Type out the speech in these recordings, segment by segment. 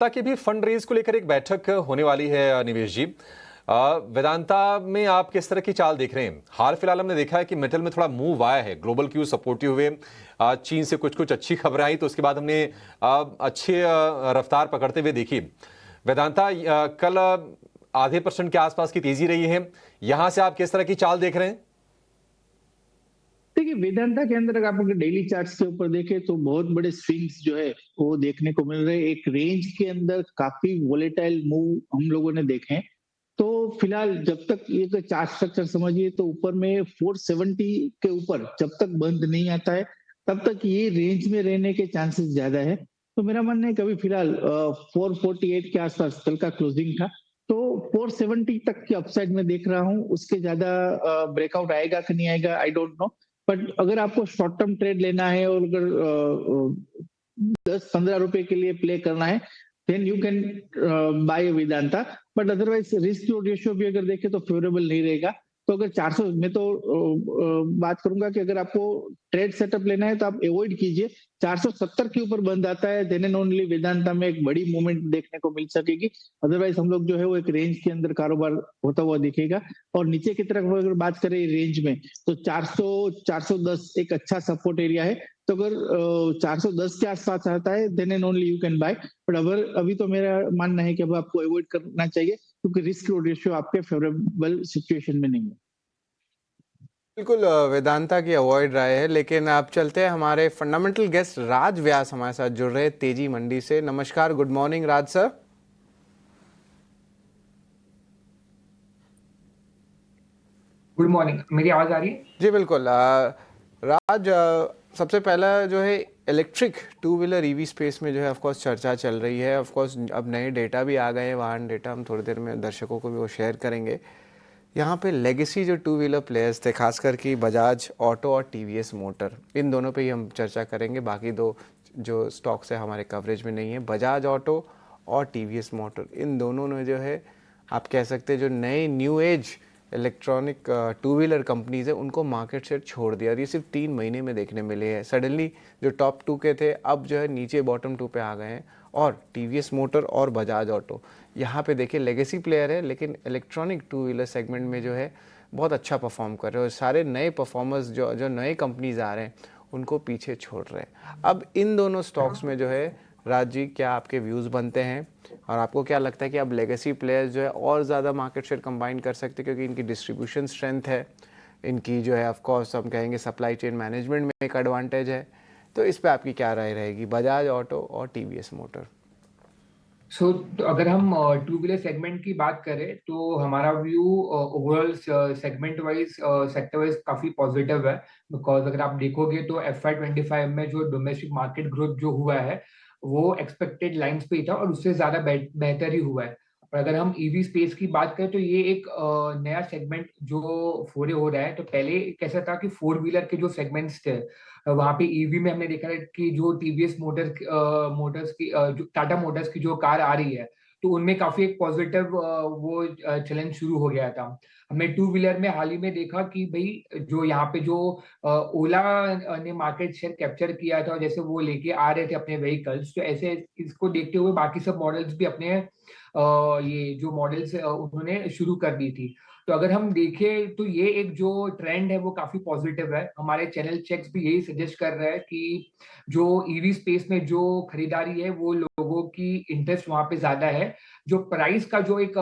ताकि भी fund raise को लेकर एक बैठक होने वाली है निवेश जी। वेदांता में आप किस तरह की चाल देख रहे हैं? हाल फिलहाल हमने देखा है कि मेटल में थोड़ा मूव आया है, ग्लोबल क्यू सपोर्टिव हुए, चीन से कुछ कुछ अच्छी खबरें आई तो उसके बाद हमने अच्छे रफ्तार पकड़ते हुए देखी। वेदांता कल आधे % के आसपास की तेजी रही है, यहां से आप किस तरह की चाल देख रहे हैं? देखिए, वेदांता के अंदर अगर आप अगर डेली चार्ट्स के ऊपर देखें तो बहुत बड़े स्विंग्स जो है वो देखने को मिल रहे हैं। एक रेंज के अंदर काफी वोलेटाइल मूव हम लोगों ने देखे हैं। तो फिलहाल जब तक ये तो चार्ट स्ट्रक्चर समझिए तो ऊपर में 470 के ऊपर जब तक बंद नहीं आता है तब तक ये रेंज में रहने के चांसेस ज्यादा है। तो मेरा मानना है कभी फिलहाल 448 के आसपास कल का क्लोजिंग था, तो 470 तक की अपसाइड में देख रहा हूँ। उसके ज्यादा ब्रेकआउट आएगा कि नहीं आएगा आई डोंट नो। बट अगर आपको शॉर्ट टर्म ट्रेड लेना है और अगर 10-15 रुपए के लिए प्ले करना है then you can buy Vedanta. But otherwise risk to ratio भी अगर देखें तो फेवरेबल नहीं रहेगा। तो अगर 400 मैं तो बात करूंगा कि अगर आपको ट्रेड सेटअप लेना है तो आप अवॉइड कीजिए। 470 के ऊपर बंद आता है देन एंड ओनली वेदांता में एक बड़ी मूवमेंट देखने को मिल सकेगी। अदरवाइज हम लोग जो है वो एक रेंज के अंदर कारोबार होता हुआ दिखेगा। और नीचे की तरफ अगर बात करें रेंज में तो 400 410 एक अच्छा सपोर्ट एरिया है। तो अगर 410 के आसपास आता है then and only you can buy. But अगर अभी तो मेरा मानना है कि अब आपको अवॉइड करना चाहिए क्योंकि रिस्क रेशियो आपके फेवरेबल सिचुएशन में नहीं है। बिल्कुल वेदांता की अवॉइड राय है, लेकिन आप चलते हैं हमारे फंडामेंटल गेस्ट राज व्यास हमारे साथ जुड़ रहे हैं तेजी मंडी से। नमस्कार, गुड मॉर्निंग राज सर। गुड मॉर्निंग, मेरी आवाज आ रही है? जी बिल्कुल। राज, सबसे पहला जो है electric two wheeler EV space में जो है ऑफकोर्स चर्चा चल रही है। ऑफकोर्स अब नए डेटा भी आ गए हैं, वाहन डेटा हम थोड़ी देर में दर्शकों को भी वो शेयर करेंगे। यहाँ पे लेगेसी जो टू व्हीलर प्लेयर्स थे, खासकर कि बजाज ऑटो और टीवीएस मोटर, इन दोनों पे ही हम चर्चा करेंगे। बाकी दो जो स्टॉक्स है हमारे कवरेज में नहीं है। बजाज ऑटो और टीवीएस मोटर, इन दोनों ने जो है आप कह सकते हैं जो नए new age electronic two wheeler companies है उनको मार्केट शेयर छोड़ दिया। ये सिर्फ 3 महीने में देखने मिले हैं। सडनली जो टॉप 2 के थे अब जो है नीचे बॉटम 2 पे आ गए हैं। और टीवीएस मोटर और बजाज ऑटो यहाँ पे देखिए लेगेसी प्लेयर है, लेकिन इलेक्ट्रॉनिक टू व्हीलर सेगमेंट में जो है बहुत अच्छा परफॉर्म कर रहे हैं। और सारे नए परफॉर्मर्स जो जो नए कंपनीज आ रहे हैं उनको पीछे छोड़ रहे हैं। अब इन दोनों स्टॉक्स में जो है राज जी, क्या आपके व्यूज़ बनते हैं और आपको क्या लगता है कि अब लेगेसी प्लेयर्स जो है और ज़्यादा मार्केट शेयर कंबाइन कर सकते हैं क्योंकि इनकी डिस्ट्रीब्यूशन स्ट्रेंथ है, इनकी जो है ऑफ कोर्स हम कहेंगे सप्लाई चेन मैनेजमेंट में एक एडवांटेज है। तो इस पे आपकी क्या राय रहेगी, बजाज ऑटो और टीवीएस मोटर? तो अगर हम टू व्हीलर सेगमेंट की बात करें तो हमारा view overall segment wise sector wise काफी पॉजिटिव है। बिकॉज अगर आप देखोगे तो FY25 में जो डोमेस्टिक मार्केट ग्रोथ जो हुआ है वो एक्सपेक्टेड लाइंस पे ही था और उससे ज्यादा बेहतर ही हुआ है। और अगर हम ईवी स्पेस की बात करें तो ये एक नया सेगमेंट जो फोरे हो रहा है। तो पहले कैसा था कि फोर व्हीलर के जो सेगमेंट्स थे वहां पे ईवी में हमने देखा है कि जो टीवीएस मोटर्स की जो टाटा मोटर्स की जो कार आ रही है तो उनमें काफी एक पॉजिटिव वो चलन शुरू हो गया था। हमने टू व्हीलर में हाल ही में देखा कि भाई जो यहाँ पे जो ओला ने मार्केट शेयर कैप्चर किया था, जैसे वो लेके आ रहे थे अपने व्हीकल्स, तो ऐसे इसको देखते हुए बाकी सब मॉडल्स भी अपने ये जो मॉडल्स उन्होंने शुरू कर दी थी। तो अगर हम देखें तो ये एक जो ट्रेंड है वो काफी पॉजिटिव है। हमारे चैनल चेक्स भी यही सजेस्ट कर रहा है कि जो ईवी स्पेस में जो खरीदारी है वो लोगों की इंटरेस्ट वहां पे ज्यादा है। जो प्राइस का जो एक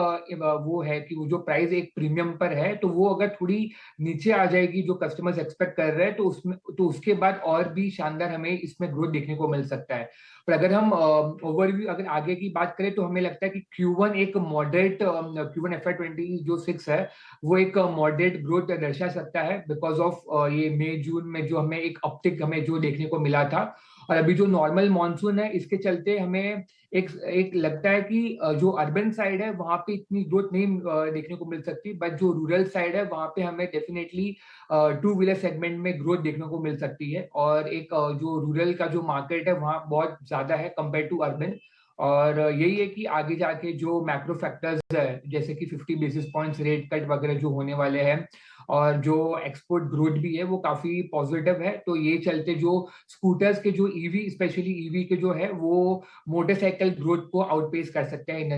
वो है कि वो जो प्राइस एक प्रीमियम पर है तो वो अगर थोड़ी नीचे आ जाएगी जो कस्टमर्स एक्सपेक्ट कर रहे हैं तो उसमें तो उसके बाद और भी शानदार हमें इसमें ग्रोथ देखने को मिल सकता है। पर अगर हम ओवरव्यू अगर आगे की बात करें तो हमें लगता है कि Q1 एक मॉडरेट Q1 FY20 जो 6 है वो एक मॉडरेट ग्रोथ दर्शा सकता है बिकॉज ऑफ ये मई जून में जो हमें एक अपटिक हमें जो देखने को मिला था। और अभी जो नॉर्मल मॉनसून है इसके चलते हमें एक एक लगता है कि जो अर्बन साइड है वहां पे इतनी ग्रोथ नहीं देखने को मिल सकती, बट जो रूरल साइड है वहां पे हमें डेफिनेटली टू व्हीलर सेगमेंट में ग्रोथ देखने को मिल सकती है। और एक जो रूरल का जो मार्केट है वहाँ बहुत ज्यादा है कंपेयर टू अर्बन। और यही है कि आगे जाके जो मैक्रो फैक्टर्स है, जैसे कि 50 बेसिस पॉइंट्स रेट कट वगैरह जो होने वाले हैं, और जो एक्सपोर्ट ग्रोथ भी है वो काफी पॉजिटिव है, तो ये चलते जो स्कूटर्स के जो ईवी, स्पेशली ईवी के जो है वो मोटरसाइकिल ग्रोथ को आउटपेस कर सकते हैं इन